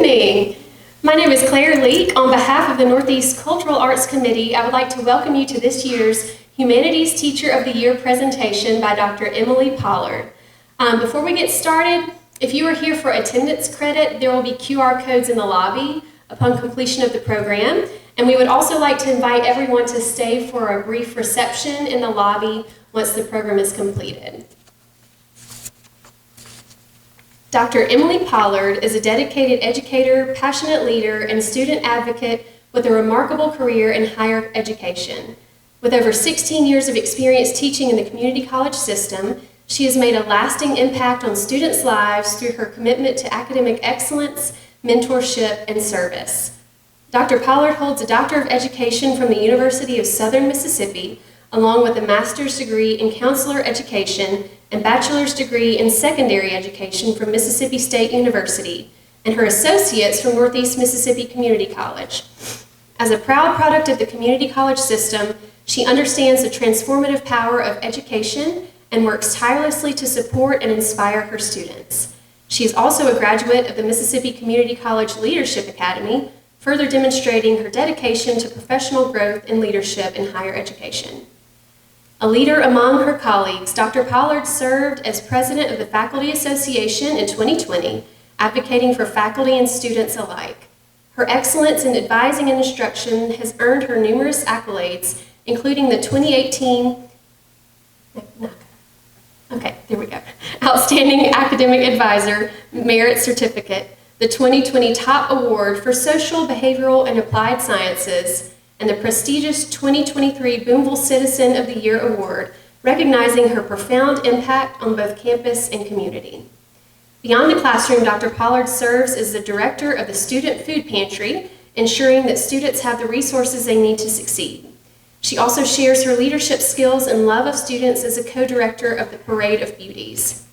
evening. My name is Claire Leake. On behalf of the Northeast Cultural Arts Committee, I would like to welcome you to this year's Humanities Teacher of the Year presentation by Dr. Emily Pollard. Before we get started, if you are here for attendance credit, there will be QR codes in the lobby upon completion of the program. And we would also like to invite everyone to stay for a brief reception in the lobby once the program is completed. Dr. Emily Pollard is a dedicated educator, passionate leader, and student advocate with a remarkable career in higher education. With over 16 years of experience teaching in the community college system, she has made a lasting impact on students' lives through her commitment to academic excellence, mentorship, and service. Dr. Pollard holds a Doctor of Education from the University of Southern Mississippi, along with a master's degree in counselor education and bachelor's degree in secondary education from Mississippi State University, and her associates from Northeast Mississippi Community College. As a proud product of the community college system, she understands the transformative power of education and works tirelessly to support and inspire her students. She is also a graduate of the Mississippi Community College Leadership Academy, further demonstrating her dedication to professional growth and leadership in higher education. A leader among her colleagues, Dr. Pollard served as president of the Faculty Association in 2020, advocating for faculty and students alike. Her excellence in advising and instruction has earned her numerous accolades, including the 2018 Outstanding Academic Advisor Merit Certificate, the 2020 Top Award for Social, Behavioral, and Applied Sciences, and the prestigious 2023 Boonville Citizen of the Year Award, recognizing her profound impact on both campus and community. Beyond the classroom, Dr. Pollard serves as the director of the Student Food Pantry, ensuring that students have the resources they need to succeed. She also shares her leadership skills and love of students as a co-director of the Parade of Beauties.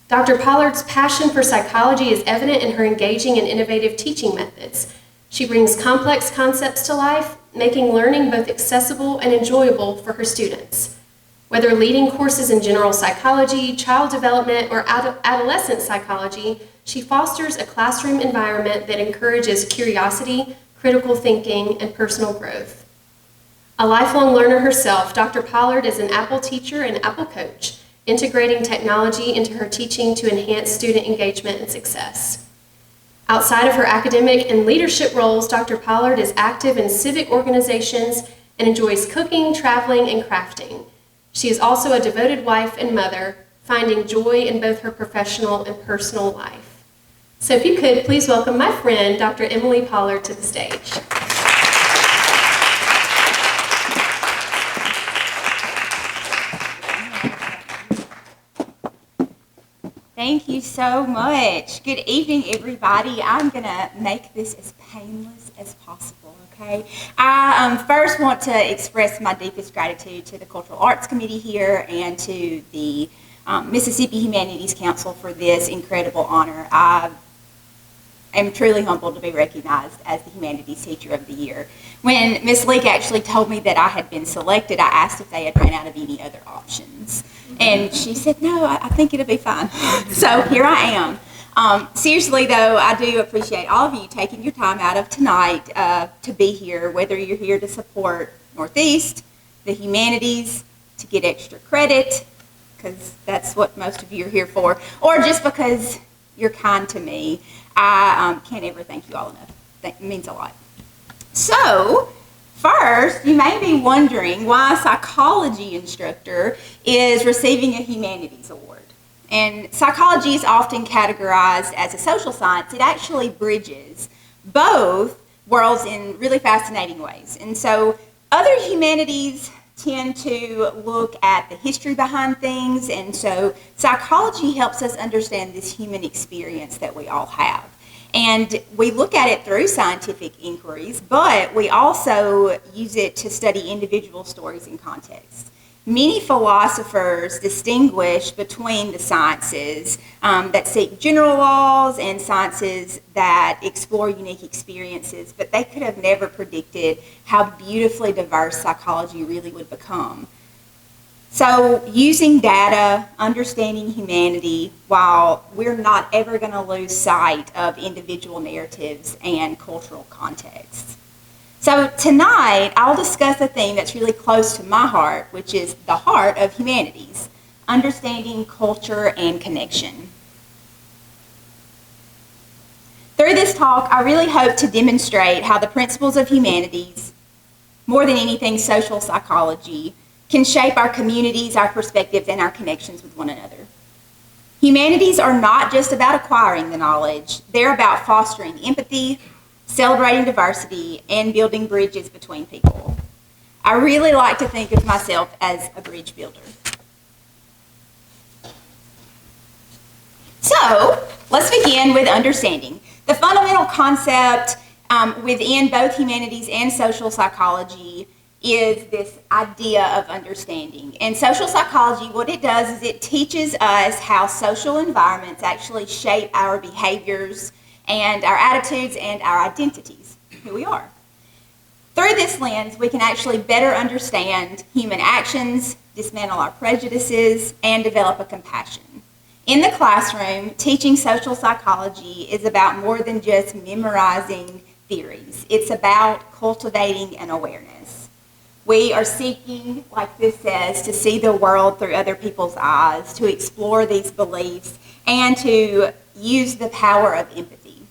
Dr. Pollard's passion for psychology is evident in her engaging and innovative teaching methods. She brings complex concepts to life, making learning both accessible and enjoyable for her students. Whether leading courses in general psychology, child development, or adolescent psychology, she fosters a classroom environment that encourages curiosity, critical thinking, and personal growth. A lifelong learner herself, Dr. Pollard is an Apple teacher and Apple coach, integrating technology into her teaching to enhance student engagement and success. Outside of her academic and leadership roles, Dr. Pollard is active in civic organizations and enjoys cooking, traveling, and crafting. She is also a devoted wife and mother, finding joy in both her professional and personal life. So if you could, please welcome my friend, Dr. Emily Pollard, to the stage. Thank you so much. Good evening, everybody. I'm going to make this as painless as possible, okay? I first want to express my deepest gratitude to the Cultural Arts Committee here and to the Mississippi Humanities Council for this incredible honor. I am truly humbled to be recognized as the Humanities Teacher of the Year. When Ms. Leake actually told me that I had been selected, I asked if they had run out of any other options. And she said, no, I think it'll be fine. So here I am. Seriously, though, I do appreciate all of you taking your time out of tonight to be here, whether you're here to support Northeast, the humanities, to get extra credit, because that's what most of you are here for, or just because you're kind to me. I can't ever thank you all enough. It means a lot. So, first, you may be wondering why a psychology instructor is receiving a humanities award. And psychology is often categorized as a social science. It actually bridges both worlds in really fascinating ways. And so other humanities tend to look at the history behind things, and so psychology helps us understand this human experience that we all have. And we look at it through scientific inquiries, but we also use it to study individual stories and contexts. Many philosophers distinguish between the sciences that seek general laws and sciences that explore unique experiences, but they could have never predicted how beautifully diverse psychology really would become. So using data, understanding humanity, while we're not ever going to lose sight of individual narratives and cultural contexts. So tonight, I'll discuss a theme that's really close to my heart, which is the heart of humanities, understanding culture and connection. Through this talk, I really hope to demonstrate how the principles of humanities, more than anything social psychology, can shape our communities, our perspectives, and our connections with one another. Humanities are not just about acquiring the knowledge, they're about fostering empathy, celebrating diversity, and building bridges between people. I really like to think of myself as a bridge builder. So, let's begin with understanding. The fundamental concept within both humanities and social psychology is this idea of understanding. And social psychology, what it does is it teaches us how social environments actually shape our behaviors and our attitudes and our identities, who we are. Through this lens, we can actually better understand human actions, dismantle our prejudices, and develop a compassion. In the classroom, teaching social psychology is about more than just memorizing theories. It's about cultivating an awareness. We are seeking, like this says, to see the world through other people's eyes, to explore these beliefs, and to use the power of empathy.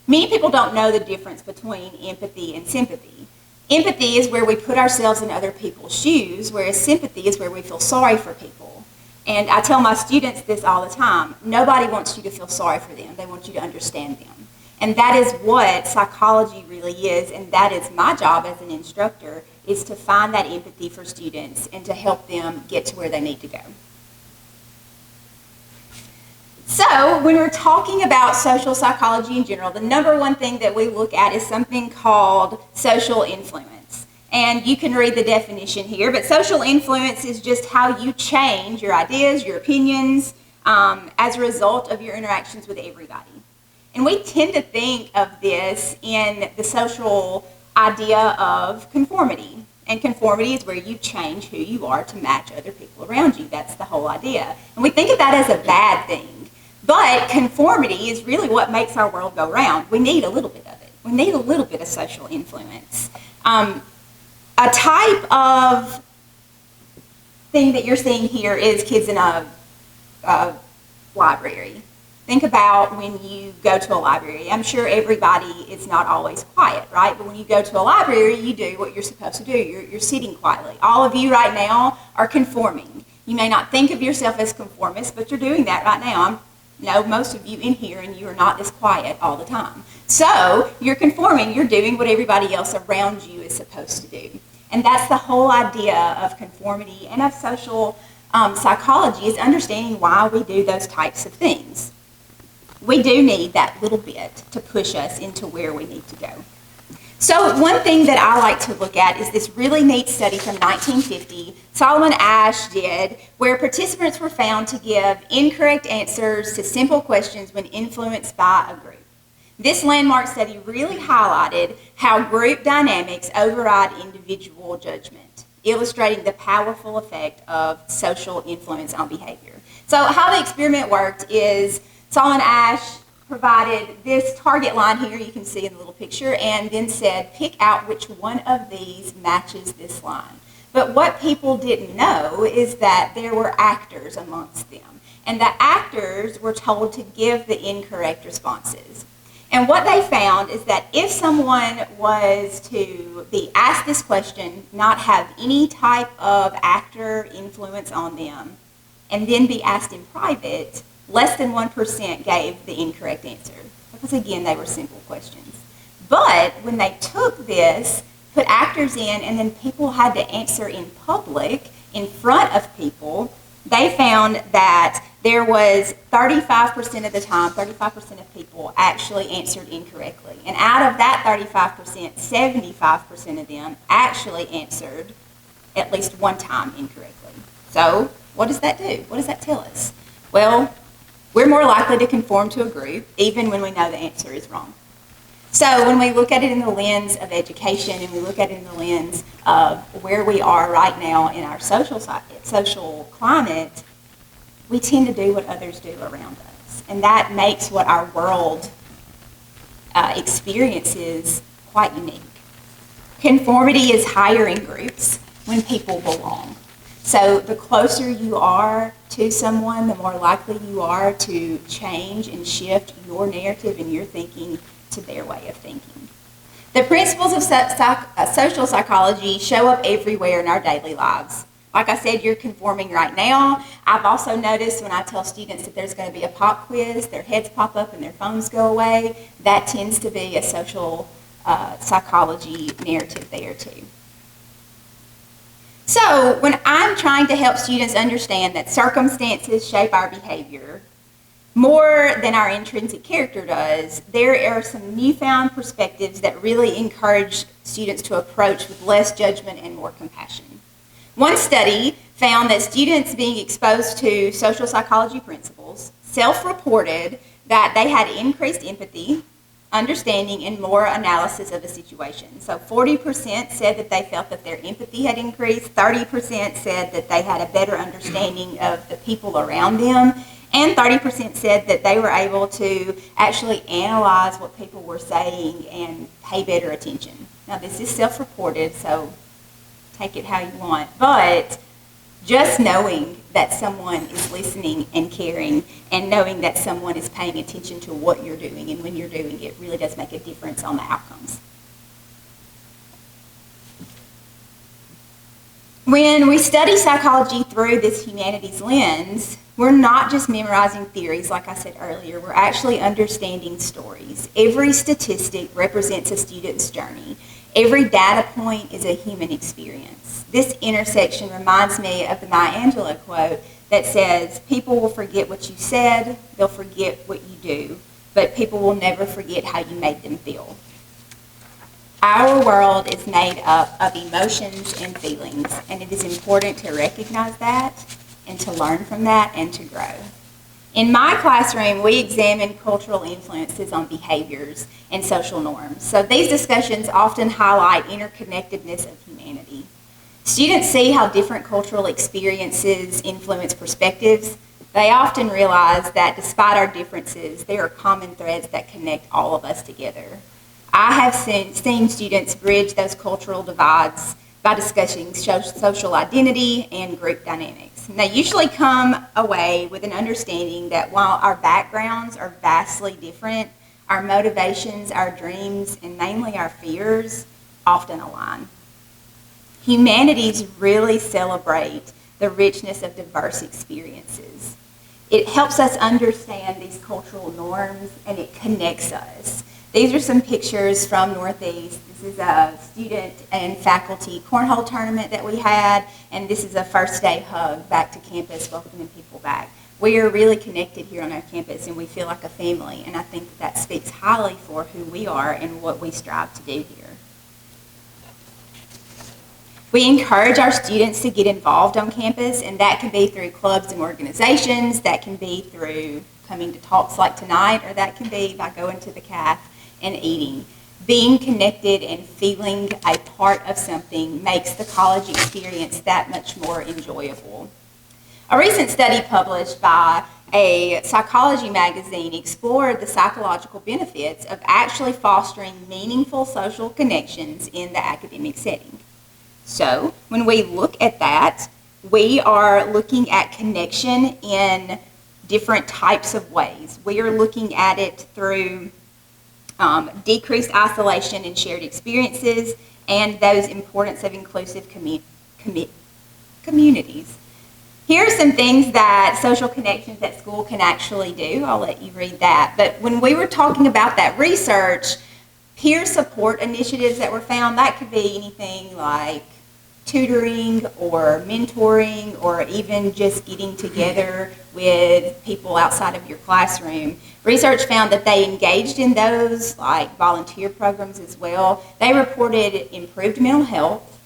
Many people don't know the difference between empathy and sympathy. Empathy is where we put ourselves in other people's shoes, whereas sympathy is where we feel sorry for people. And I tell my students this all the time. Nobody wants you to feel sorry for them. They want you to understand them. And that is what psychology really is, and that is my job as an instructor, is to find that empathy for students and to help them get to where they need to go. So when we're talking about social psychology in general, the number one thing that we look at is something called social influence. And you can read the definition here, but social influence is just how you change your ideas, your opinions, as a result of your interactions with everybody. And we tend to think of this in the social idea of conformity. And conformity is where you change who you are to match other people around you. That's the whole idea. And we think of that as a bad thing. But conformity is really what makes our world go round. We need a little bit of it. We need a little bit of social influence. A type of thing that you're seeing here is kids in a library. Think about when you go to a library. I'm sure everybody is not always quiet, right? But when you go to a library, you do what you're supposed to do. You're sitting quietly. All of you right now are conforming. You may not think of yourself as conformists, but you're doing that right now. I know most of you in here, and you are not this quiet all the time. So you're conforming. You're doing what everybody else around you is supposed to do. And that's the whole idea of conformity and of social psychology, is understanding why we do those types of things. We do need that little bit to push us into where we need to go. So one thing that I like to look at is this really neat study from 1950 Solomon Asch did, where participants were found to give incorrect answers to simple questions when influenced by a group. This landmark study really highlighted how group dynamics override individual judgment, illustrating the powerful effect of social influence on behavior. So how the experiment worked is Solomon Asch provided this target line here, you can see in the little picture, and then said, pick out which one of these matches this line. But what people didn't know is that there were actors amongst them, and the actors were told to give the incorrect responses. And what they found is that if someone was to be asked this question, not have any type of actor influence on them, and then be asked in private, less than 1% gave the incorrect answer, because again, they were simple questions. But when they took this, put actors in, and then people had to answer in public, in front of people, they found that there was 35% of the time, 35% of people actually answered incorrectly. And out of that 35%, 75% of them actually answered at least one time incorrectly. So what does that do? What does that tell us? Well, we're more likely to conform to a group, even when we know the answer is wrong. So when we look at it in the lens of education and we look at it in the lens of where we are right now in our social climate, we tend to do what others do around us. And that makes what our world experiences quite unique. Conformity is higher in groups when people belong. So the closer you are to someone, the more likely you are to change and shift your narrative and your thinking to their way of thinking. The principles of social psychology show up everywhere in our daily lives. Like I said, you're conforming right now. I've also noticed when I tell students that there's going to be a pop quiz, their heads pop up and their phones go away. That tends to be a social psychology narrative there too. So when I'm trying to help students understand that circumstances shape our behavior more than our intrinsic character does, there are some newfound perspectives that really encourage students to approach with less judgment and more compassion. One study found that students being exposed to social psychology principles self-reported that they had increased empathy, understanding, and more analysis of a situation. So 40% said that they felt that their empathy had increased, 30% said that they had a better understanding of the people around them, and 30% said that they were able to actually analyze what people were saying and pay better attention. Now this is self-reported, so take it how you want, but just knowing that someone is listening and caring and knowing that someone is paying attention to what you're doing and when you're doing it really does make a difference on the outcomes. When we study psychology through this humanities lens, we're not just memorizing theories, like I said earlier, we're actually understanding stories. Every statistic represents a student's journey. Every data point is a human experience. This intersection reminds me of the Maya Angelou quote that says, people will forget what you said, they'll forget what you do, but people will never forget how you made them feel. Our world is made up of emotions and feelings, and it is important to recognize that and to learn from that and to grow. In my classroom, we examine cultural influences on behaviors and social norms. So these discussions often highlight interconnectedness of humanity. Students see how different cultural experiences influence perspectives. They often realize that despite our differences, there are common threads that connect all of us together. I have seen students bridge those cultural divides by discussing social identity and group dynamics. And they usually come away with an understanding that while our backgrounds are vastly different, our motivations, our dreams, and mainly our fears often align. Humanities really celebrate the richness of diverse experiences. It helps us understand these cultural norms and it connects us. These are some pictures from Northeast. This is a student and faculty cornhole tournament that we had, and this is a first day hug back to campus, welcoming people back. We are really connected here on our campus, and we feel like a family, and I think that speaks highly for who we are and what we strive to do here. We encourage our students to get involved on campus, and that can be through clubs and organizations, that can be through coming to talks like tonight, or that can be by going to the caf and eating. Being connected and feeling a part of something makes the college experience that much more enjoyable. A recent study published by a psychology magazine explored the psychological benefits of actually fostering meaningful social connections in the academic setting. So when we look at that, we are looking at connection in different types of ways. We are looking at it through decreased isolation and shared experiences, and those importance of inclusive communities. Here are some things that social connections at school can actually do. I'll let you read that. But when we were talking about that research, peer support initiatives that were found, that could be anything like tutoring or mentoring or even just getting together with people outside of your classroom. Research found that they engaged in those, like volunteer programs as well. They reported improved mental health,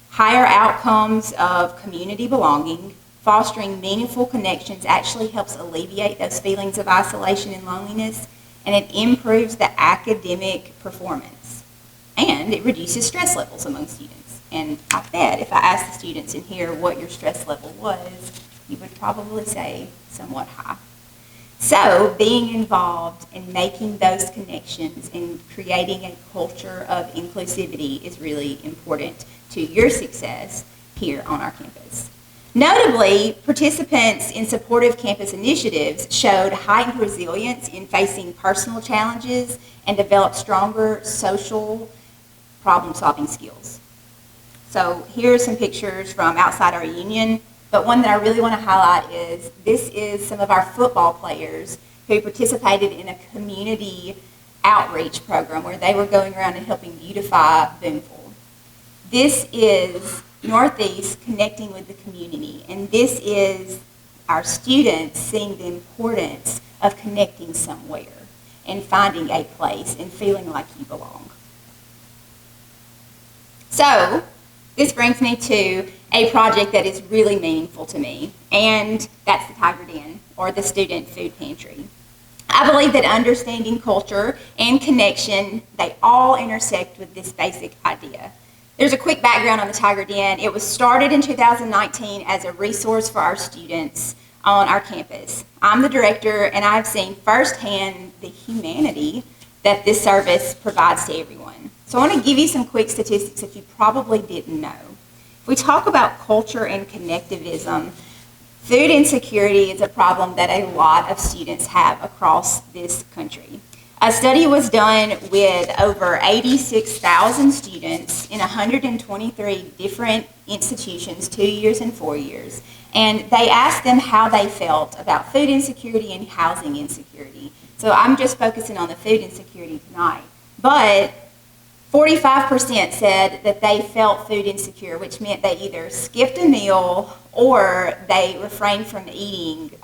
higher outcomes of community belonging. Fostering meaningful connections actually helps alleviate those feelings of isolation and loneliness. and it improves the academic performance, and it reduces stress levels among students. And I bet if I asked the students in here what your stress level was, you would probably say somewhat high. So being involved and making those connections and creating a culture of inclusivity is really important to your success here on our campus. Notably, participants in supportive campus initiatives showed heightened resilience in facing personal challenges and developed stronger social problem-solving skills. So here are some pictures from outside our union, but one that I really want to highlight is this is some of our football players who participated in a community outreach program where they were going around and helping beautify Boonville. This is Northeast connecting with the community, and this is our students seeing the importance of connecting somewhere and finding a place and feeling like you belong. So this brings me to a project that is really meaningful to me, and that's the Tiger Den, or the Student Food Pantry. I believe that understanding culture and connection, they all intersect with this basic idea. There's a quick background on the Tiger Den. It was started in 2019 as a resource for our students on our campus. I'm the director, and I've seen firsthand the humanity that this service provides to everyone. So I want to give you some quick statistics that you probably didn't know. If we talk about culture and connectivism, food insecurity is a problem that a lot of students have across this country. A study was done with over 86,000 students in 123 different institutions, 2 years and 4 years, and they asked them how they felt about food insecurity and housing insecurity. So I'm just focusing on the food insecurity tonight. But 45% said that they felt food insecure, which meant they either skipped a meal or they refrained from eating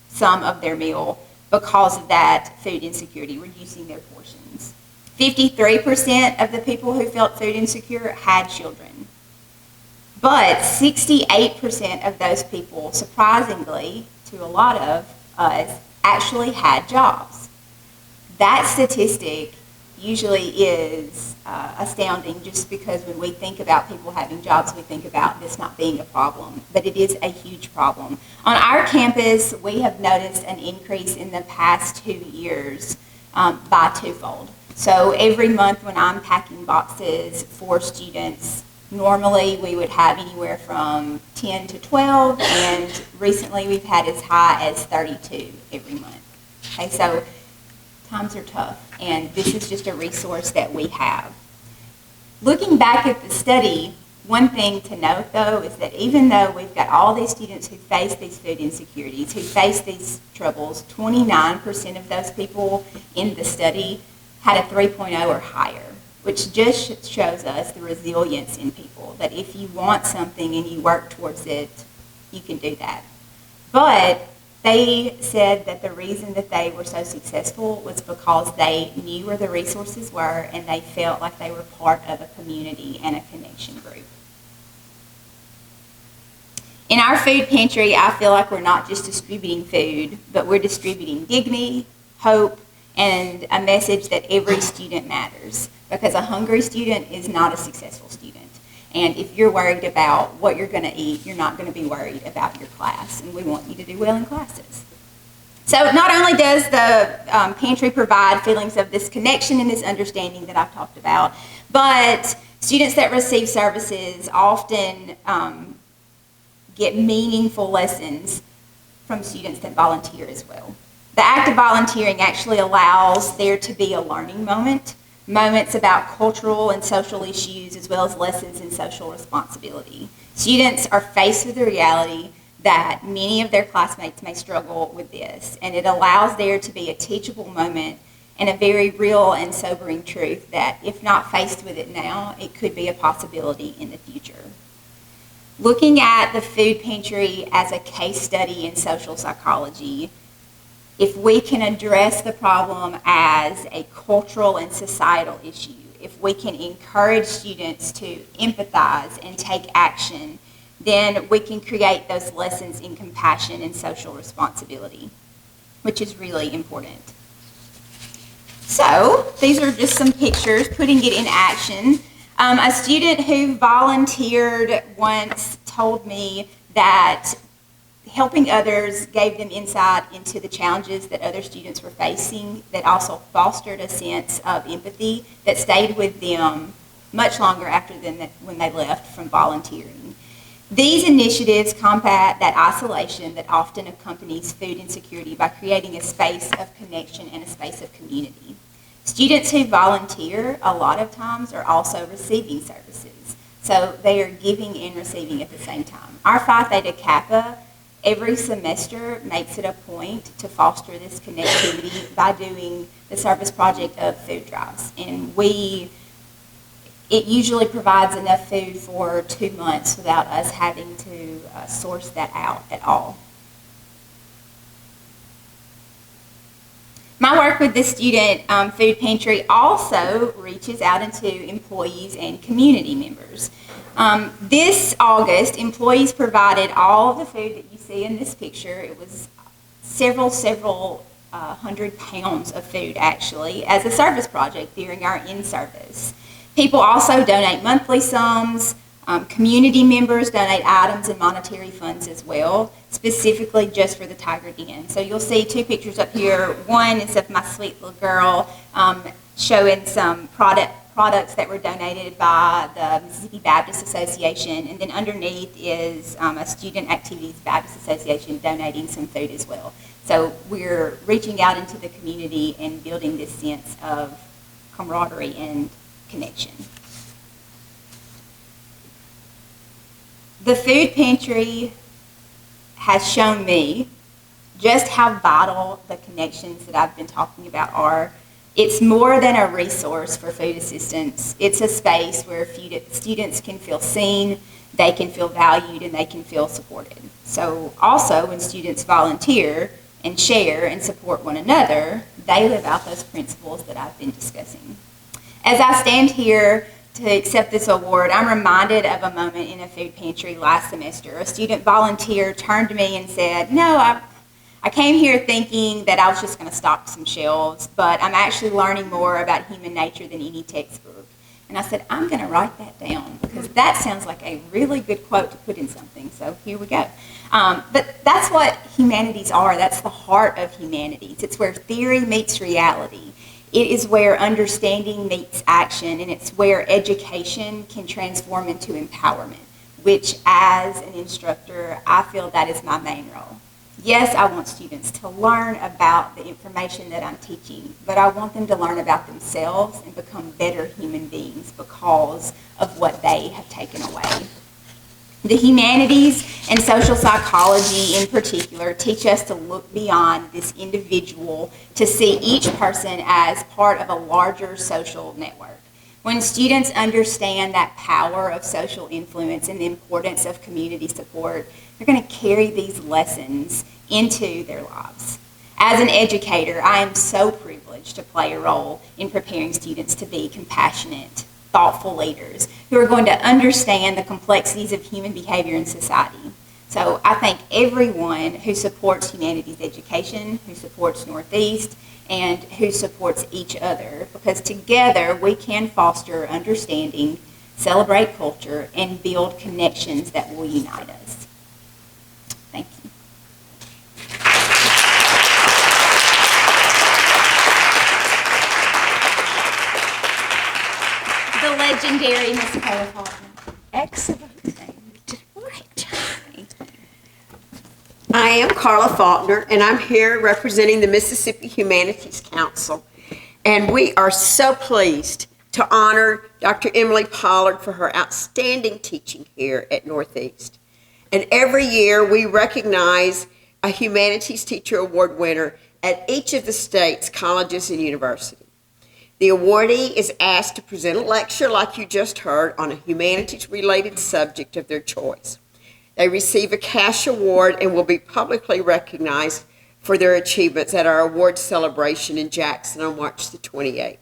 some of their meal because of that food insecurity, reducing their portions. 53% of the people who felt food insecure had children. But 68% of those people, surprisingly to a lot of us, actually had jobs. That statistic usually is astounding, just because when we think about people having jobs, we think about this not being a problem, but it is a huge problem. On our campus, we have noticed an increase in the past 2 years by twofold. So every month when I'm packing boxes for students, normally we would have anywhere from 10 to 12, and recently we've had as high as 32 every month. Okay, so times are tough, and this is just a resource that we have. Looking back at the study, one thing to note, though, is that even though we've got all these students who face these food insecurities, who face these troubles, 29% of those people in the study had a 3.0 or higher, which just shows us the resilience in people, that if you want something and you work towards it, you can do that. But they said that the reason that they were so successful was because they knew where the resources were and they felt like they were part of a community and a connection group. In our food pantry, I feel like we're not just distributing food, but we're distributing dignity, hope, and a message that every student matters, because a hungry student is not a successful student. And if you're worried about what you're going to eat, you're not going to be worried about your class, and we want you to do well in classes. So not only does the pantry provide feelings of this connection and this understanding that I've talked about, but students that receive services often get meaningful lessons from students that volunteer as well. The act of volunteering actually allows there to be a learning moment, moments about cultural and social issues, as well as lessons in social responsibility. Students are faced with the reality that many of their classmates may struggle with this, and it allows there to be a teachable moment and a very real and sobering truth that if not faced with it now, it could be a possibility in the future. Looking at the food pantry as a case study in social psychology, if we can address the problem as a cultural and societal issue, if we can encourage students to empathize and take action, then we can create those lessons in compassion and social responsibility, which is really important. So these are just some pictures, putting it in action. A student who volunteered once told me that helping others gave them insight into the challenges that other students were facing, that also fostered a sense of empathy that stayed with them much longer after when they left from volunteering. These initiatives combat that isolation that often accompanies food insecurity by creating a space of connection and a space of community. Students who volunteer a lot of times are also receiving services. So they are giving and receiving at the same time. Our Phi Theta Kappa every semester makes it a point to foster this connectivity by doing the service project of food drives. And it usually provides enough food for 2 months without us having to source that out at all. My work with the student food pantry also reaches out into employees and community members. This August, employees provided all of the food that you see in this picture. It was several 100 pounds of food, actually, as a service project during our in-service. People also donate monthly sums. Community members donate items and monetary funds as well, specifically just for the Tiger Den. So you'll see 2 pictures up here. One is of my sweet little girl showing some products that were donated by the Mississippi Baptist Association, and then underneath is a Student Activities Baptist Association donating some food as well. So we're reaching out into the community and building this sense of camaraderie and connection. The food pantry has shown me just how vital the connections that I've been talking about are. It's more than a resource for food assistance. It's a space where students can feel seen, they can feel valued, and they can feel supported. So also when students volunteer and share and support one another, they live out those principles that I've been discussing. As I stand here to accept this award, I'm reminded of a moment in a food pantry last semester. A student volunteer turned to me and said, I came here thinking that I was just going to stock some shelves, but I'm actually learning more about human nature than any textbook. And I said, I'm going to write that down because that sounds like a really good quote to put in something. So here we go. But that's what humanities are. That's the heart of humanities. It's where theory meets reality. It is where understanding meets action, and it's where education can transform into empowerment, which as an instructor, I feel that is my main role. Yes, I want students to learn about the information that I'm teaching, but I want them to learn about themselves and become better human beings because of what they have taken away. The humanities and social psychology in particular teach us to look beyond this individual to see each person as part of a larger social network. When students understand that power of social influence and the importance of community support, they're going to carry these lessons into their lives. As an educator, I am so privileged to play a role in preparing students to be compassionate, thoughtful leaders who are going to understand the complexities of human behavior in society. So I thank everyone who supports humanities education, who supports Northeast, and who supports each other, because together we can foster understanding, celebrate culture, and build connections that will unite us. Thank you. The legendary Miss Carla Faulkner. Excellent. Great job. I am Carla Faulkner, and I'm here representing the Mississippi Humanities Council. And we are so pleased to honor Dr. Emily Pollard for her outstanding teaching here at Northeast. And every year we recognize a Humanities Teacher Award winner at each of the state's colleges and universities. The awardee is asked to present a lecture like you just heard on a humanities-related subject of their choice. They receive a cash award and will be publicly recognized for their achievements at our award celebration in Jackson on March the 28th.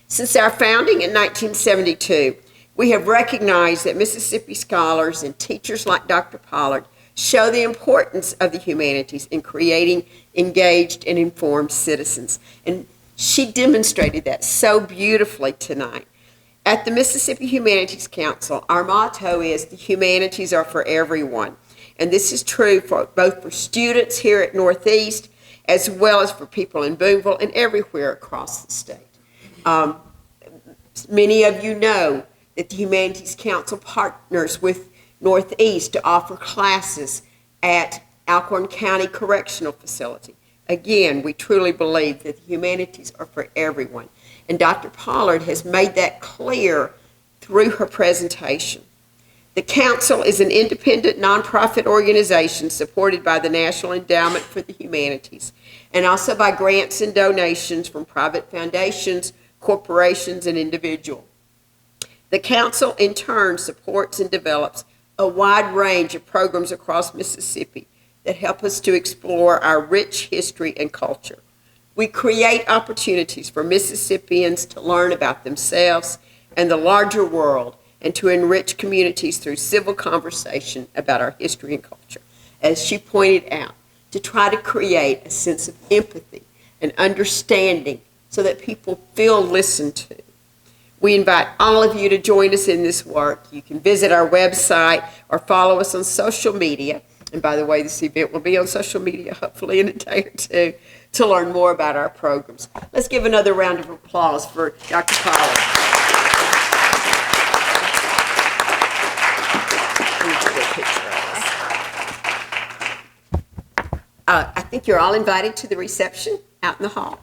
Since our founding in 1972, we have recognized that Mississippi scholars and teachers like Dr. Pollard show the importance of the humanities in creating engaged and informed citizens. And She demonstrated that so beautifully tonight. At the Mississippi Humanities Council, our motto is the humanities are for everyone. And this is true for both for students here at Northeast as well as for people in Boonville and everywhere across the state. Many of you know that the Humanities Council partners with Northeast to offer classes at Alcorn County Correctional Facility. Again, we truly believe that the humanities are for everyone. And Dr. Pollard has made that clear through her presentation. The Council is an independent nonprofit organization supported by the National Endowment for the Humanities and also by grants and donations from private foundations, corporations, and individuals. The Council, in turn, supports and develops a wide range of programs across Mississippi that help us to explore our rich history and culture. We create opportunities for Mississippians to learn about themselves and the larger world and to enrich communities through civil conversation about our history and culture. As she pointed out, to try to create a sense of empathy and understanding so that people feel listened to. We invite all of you to join us in this work. You can visit our website or follow us on social media. And by the way, this event will be on social media hopefully in a day or two to learn more about our programs. Let's give another round of applause for Dr. Pollard. I think you're all invited to the reception out in the hall.